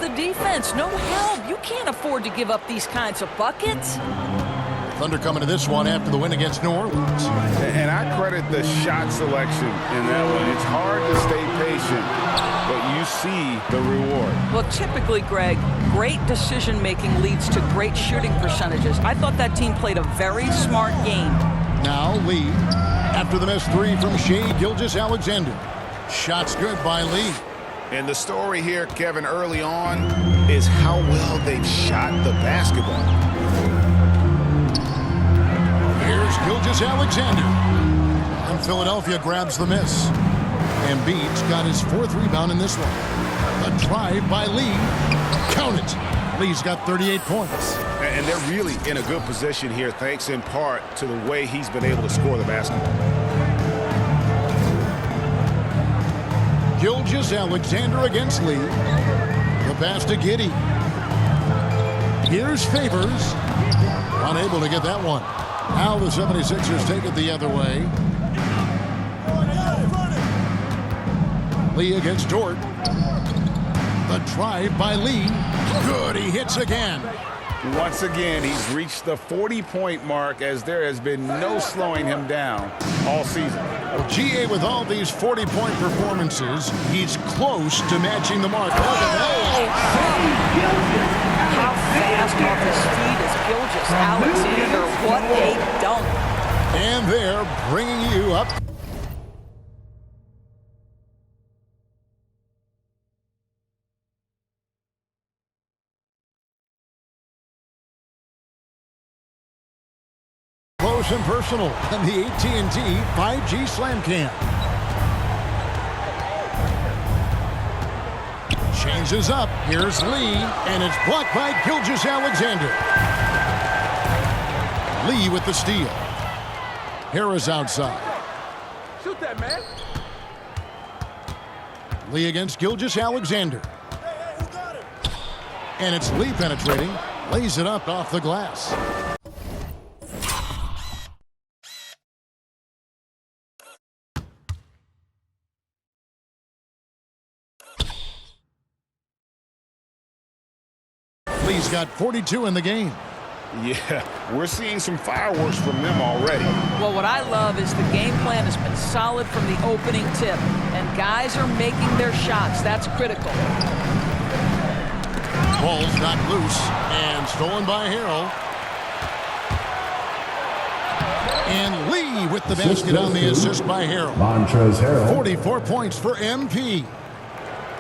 the defense. No help. You can't afford to give up these kinds of buckets. Thunder coming to this one after the win against New Orleans. And I credit the shot selection in that one. It's hard to stay patient, but you see the reward. Well, typically, Greg, great decision-making leads to great shooting percentages. I thought that team played a very smart game. Now Lee, after the missed three from Shai Gilgeous-Alexander. Shots good by Lee. And the story here, Kevin, early on, is how well they've shot the basketball. Here's Gilgeous-Alexander. And Philadelphia grabs the miss. Embiid's got his fourth rebound in this one. A drive by Lee. Count it. Lee's got 38 points. And they're really in a good position here, thanks in part to the way he's been able to score the basketball. Gilgeous-Alexander against Lee. The pass to Giddey. Here's Favors. Unable to get that one. Now the 76ers take it the other way. Lee against Dort. The drive by Lee. Good, he hits again. Once again, he's reached the 40-point mark as there has been no slowing him down all season. Well, GA, with all these 40-point performances, he's close to matching the mark. Look at that. How fast off his feet is Gilgeous-Alexander. What a dunk. And they're bringing you up. Close and personal on the AT&T 5G Slam Cam. Changes up. Here's Lee, and it's blocked by Gilgeous-Alexander. Lee with the steal. Harris outside. Shoot that, man. Lee against Gilgeous-Alexander. And it's Lee penetrating. Lays it up off the glass. Lee's got 42 in the game. Yeah, we're seeing some fireworks from them already. Well, what I love is the game plan has been solid from the opening tip, and guys are making their shots. That's critical. Ball's not loose, and stolen by Harrell. And Lee with the basket on the assist by Harrell. Montrezl Harrell. 44 points for MP.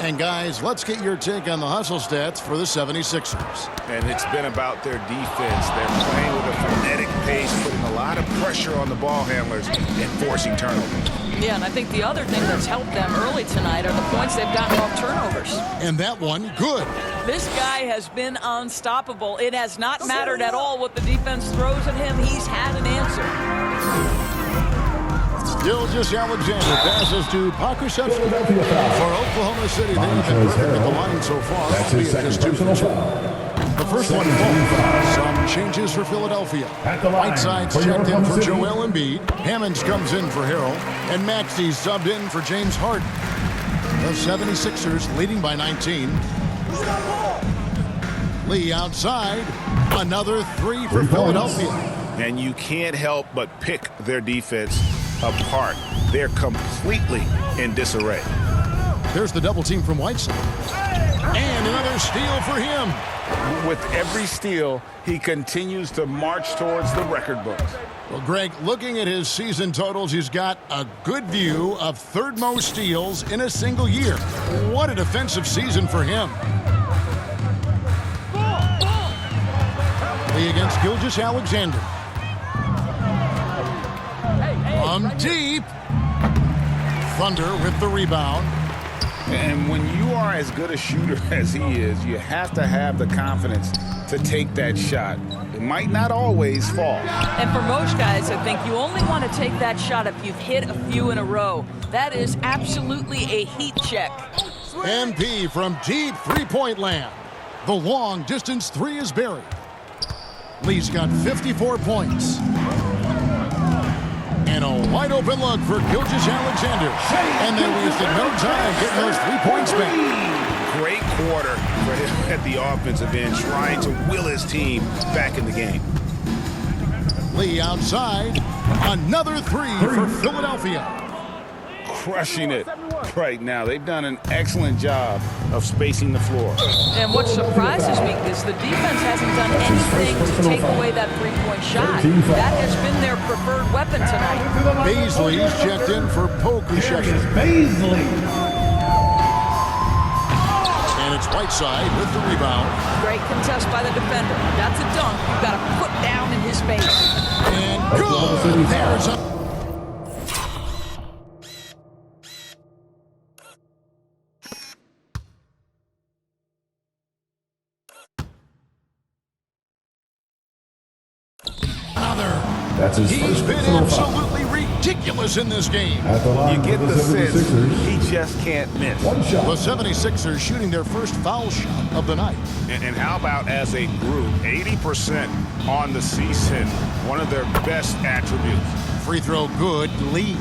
And guys, let's get your take on the hustle stats for the 76ers. And it's been about their defense. They're playing with a frenetic pace, putting a lot of pressure on the ball handlers and forcing turnovers. Yeah, and I think the other thing that's helped them early tonight are the points they've gotten off turnovers. And that one, good. This guy has been unstoppable. It has not mattered at all what the defense throws at him. He's had an answer. Gilgeous-Alexander passes to Pakusevsky for Oklahoma City. They've been perfect at the line so far. That's his second personal foul. The first one falls. Some changes for Philadelphia. Whiteside's checked in for Joel Embiid. Hammonds comes in for Harrell. And Maxey's subbed in for James Harden. The 76ers leading by 19. Lee outside. Another three for Philadelphia. And you can't help but pick their defense apart. They're completely in disarray. There's the double team from Whiteside. And another steal for him. With every steal, he continues to march towards the record books. Well, Greg, looking at his season totals, he's got a good view of third most steals in a single year. What a defensive season for him. Lee against Gilgeous-Alexander. From deep. Thunder with the rebound. And when you are as good a shooter as he is, you have to have the confidence to take that shot. It might not always fall. And for most guys, I think you only want to take that shot if you've hit a few in a row. That is absolutely a heat check. MP from deep three-point land. The long-distance three is buried. Lee's got 54 points. And a wide-open look for Gilgeous-Alexander. And they wasted no time getting those 3 points back. Great quarter for him at the offensive end, trying to will his team back in the game. Lee outside. Another three for Philadelphia. Crushing it right now. They've done an excellent job of spacing the floor. And what surprises me is the defense hasn't done anything to take away that three-point shot. That has been their preferred weapon tonight. Baisley's checked in for Pokuševski. Baisley. And it's Whiteside with the rebound. Great contest by the defender. That's a dunk you've got to put down in his face. And good. There's a... That's his He's first been personal foul. absolutely ridiculous in this game. At the line You get for the sense 76ers. he just can't miss. One shot. The 76ers shooting their first foul shot of the night. And how about as a group, 80% on the season, one of their best attributes. Free throw good. Lee.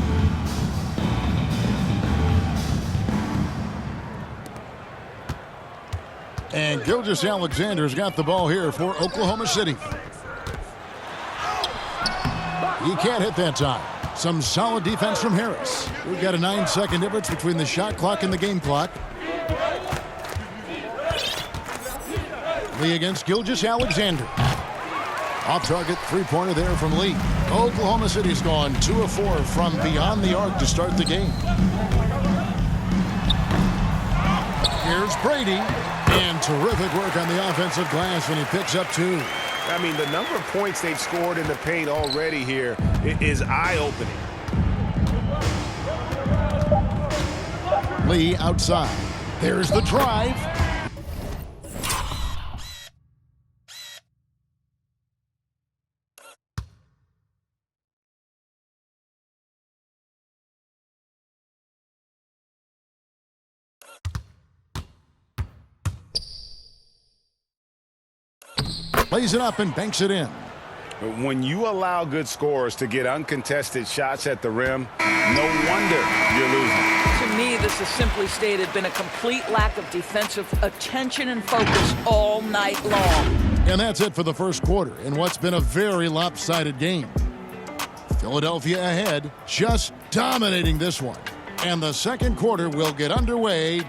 And Gilgeous-Alexander's got the ball here for Oklahoma City. He can't hit that time. Some solid defense from Harris. We've got a 9-second difference between the shot clock and the game clock. Lee against Gilgeous-Alexander. Off-target three-pointer there from Lee. Oklahoma City's gone 2 of 4 from beyond the arc to start the game. Here's Brady. And terrific work on the offensive glass when he picks up 2. I mean, the number of points they've scored in the paint already here is eye-opening. Lee outside. There's the drive. Plays it up and banks it in. When you allow good scorers to get uncontested shots at the rim, no wonder you're losing. To me, this has simply stated been a complete lack of defensive attention and focus all night long. And that's it for the first quarter in what's been a very lopsided game. Philadelphia ahead, just dominating this one. And the second quarter will get underway.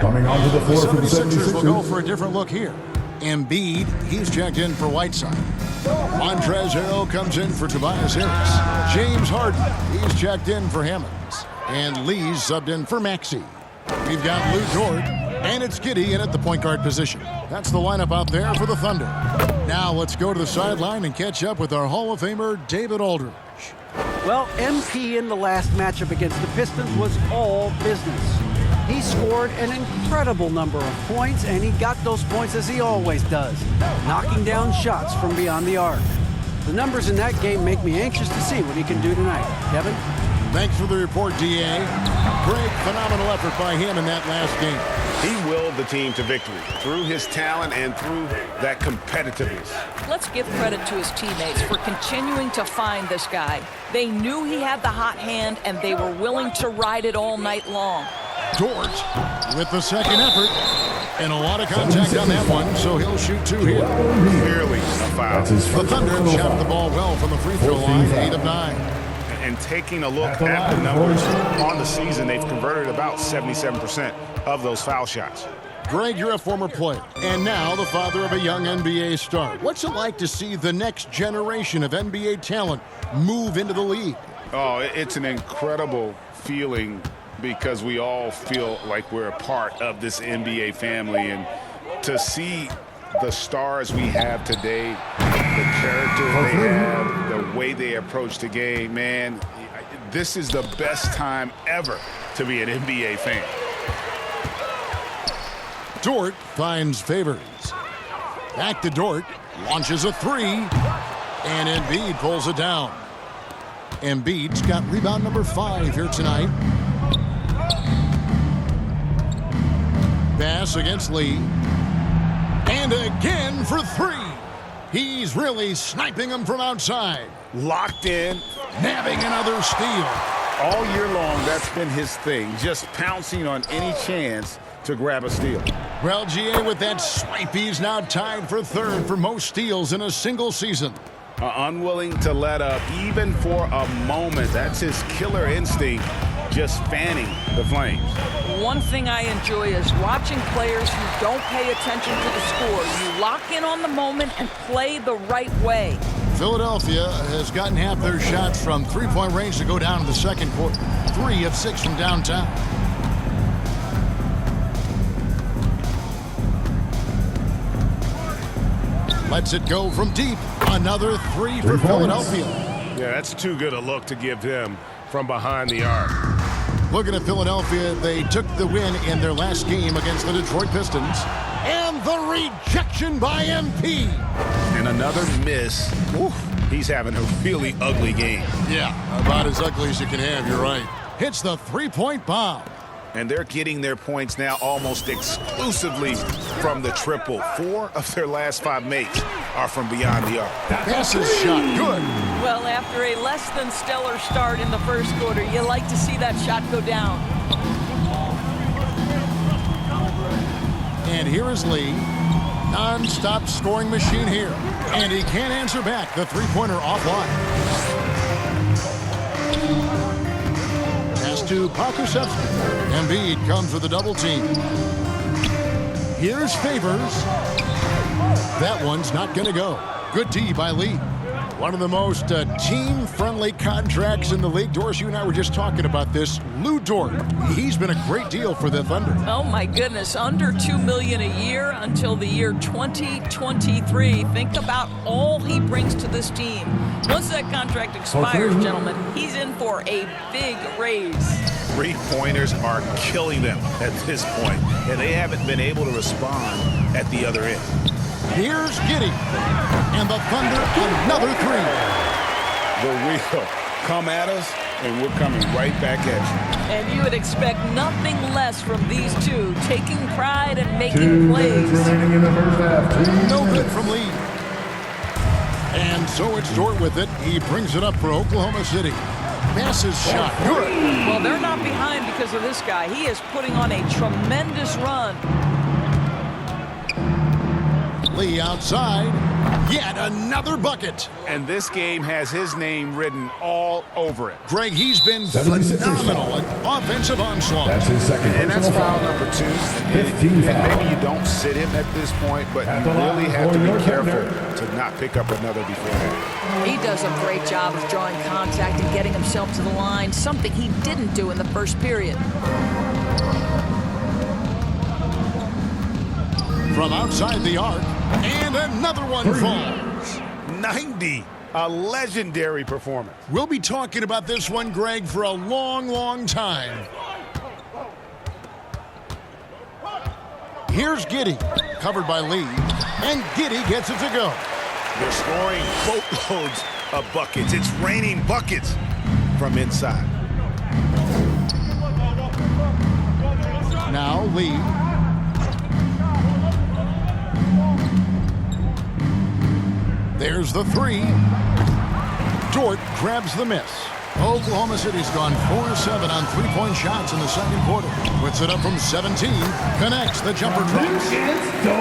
Coming onto the floor for the 76ers will go 76ers. for a different look here. Embiid, he's checked in for Whiteside. Montrezl Harrell comes in for Tobias Harris. James Harden, he's checked in for Hammonds. And Lee's subbed in for Maxey. We've got Lou Dort, and it's Giddey in at the point guard position. That's the lineup out there for the Thunder. Now let's go to the sideline and catch up with our Hall of Famer, David Aldridge. Well, MP in the last matchup against the Pistons was all business. He scored an incredible number of points, and he got those points as he always does, knocking down shots from beyond the arc. The numbers in that game make me anxious to see what he can do tonight. Kevin? Thanks for the report, D.A. Great, phenomenal effort by him in that last game. He willed the team to victory through his talent and through that competitiveness. Let's give credit to his teammates for continuing to find this guy. They knew he had the hot hand, and they were willing to ride it all night long. Dort with the second effort. And a lot of contact on that one, so he'll shoot 2 here. Clearly a foul. That's his The first Thunder personal shot foul. the ball well from the free throw line, 8 of 9. And taking a look At the at the line, numbers Warriors. on the season, they've converted about 77% of those foul shots. Greg, you're a former player, and now the father of a young NBA star. What's it like to see the next generation of NBA talent move into the league? Oh, it's an incredible feeling because we all feel like we're a part of this NBA family. And to see the stars we have today, the characters they have, the way they approach the game, man, this is the best time ever to be an NBA fan. Dort finds Favors. Back to Dort, launches a 3, and Embiid pulls it down. Embiid's got rebound number 5 here tonight. Pass against Lee. And again for 3. He's really sniping them from outside. locked in. Nabbing another steal. All year long, that's been his thing, just pouncing on any chance to grab a steal. Well, GA, with that swipe, he's now tied for third for most steals in a single season. Unwilling to let up even for a moment. That's his killer instinct, just fanning the flames. One thing I enjoy is watching players who don't pay attention to the score. You lock in on the moment and play the right way. Philadelphia has gotten half their shots from three-point range to go down in the second quarter. 3 of 6 from downtown. Lets it go from deep. Another 3 for Philadelphia. Yeah, that's too good a look to give them from behind the arc. Looking at Philadelphia, they took the win in their last game against the Detroit Pistons. And the rejection by MP. And another miss. Oof, he's having a really ugly game. Yeah, about as ugly as you can have, you're right. Hits the three-point bomb. And they're getting their points now almost exclusively from the triple. 4 of their last 5 makes are from beyond the arc. Passes shot, good. Well, after a less than stellar start in the first quarter, you like to see that shot go down. And here is Lee. Non-stop scoring machine here. And he can't answer back. The three-pointer offline. Pass to Pokusevski. Embiid comes with a double team. Here's Favors. That one's not going to go. Good D by Lee. One of the most team-friendly contracts in the league. Doris, you and I were just talking about this. Lou Dort, he's been a great deal for the Thunder. Oh my goodness, under $2 million a year until the year 2023. Think about all he brings to this team. Once that contract expires, gentlemen, he's in for a big raise. 3-pointers are killing them at this point, and they haven't been able to respond at the other end. Here's Giddey. And the Thunder, another 3. The wheel come at us, and we're coming right back at you. And you would expect nothing less from these two, taking pride and making plays. Remaining in the first half. No good from Lee. And so it's Dort with it. He brings it up for Oklahoma City. Passes shot, good. Well, they're not behind because of this guy. He is putting on a tremendous run. Lee outside. Yet another bucket. And this game has his name written all over it. Greg, he's been 76ers phenomenal at offensive onslaught. That's his second. And that's personal foul number 2. 15 foul. And maybe you don't sit him at this point, but At you the really line have to for your be careful Thunder. to not pick up another before that. He does a great job of drawing contact and getting himself to the line, something he didn't do in the first period. From outside the arc. And another one falls. 90, a legendary performance. We'll be talking about this one, Greg, for a long, long time. Here's Giddey, covered by Lee, and Giddey gets it to go. They're scoring boatloads of buckets. It's raining buckets from inside. Now Lee. There's the 3. Dort grabs the miss. Oklahoma City's gone 4-7 on three-point shots in the second quarter. Puts it up from 17. Connects. The jumper drops.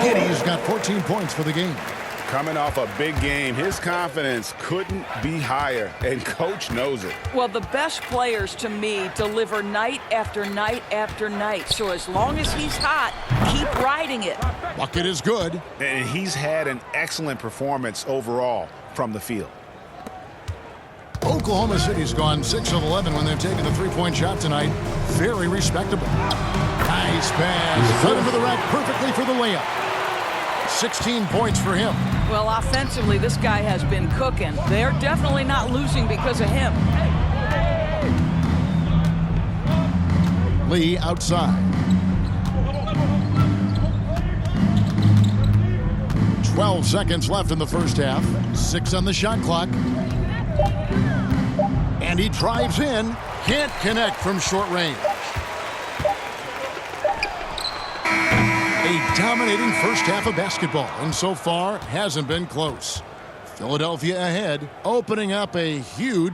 Giddey's got 14 points for the game. Coming off a big game, his confidence couldn't be higher, and coach knows it. Well, the best players to me deliver night after night after night. So as long as he's hot, keep riding it. Bucket is good. And he's had an excellent performance overall from the field. Oklahoma City's gone 6 of 11 when they've taken the three-point shot tonight. Very respectable. Nice pass. Cut into the rack perfectly for the layup. 16 points for him. Well, offensively, this guy has been cooking. They're definitely not losing because of him. Lee outside. 12 seconds left in the first half. 6 on the shot clock. And he drives in. Can't connect from short range. A dominating first half of basketball, and so far hasn't been close. Philadelphia ahead, opening up a huge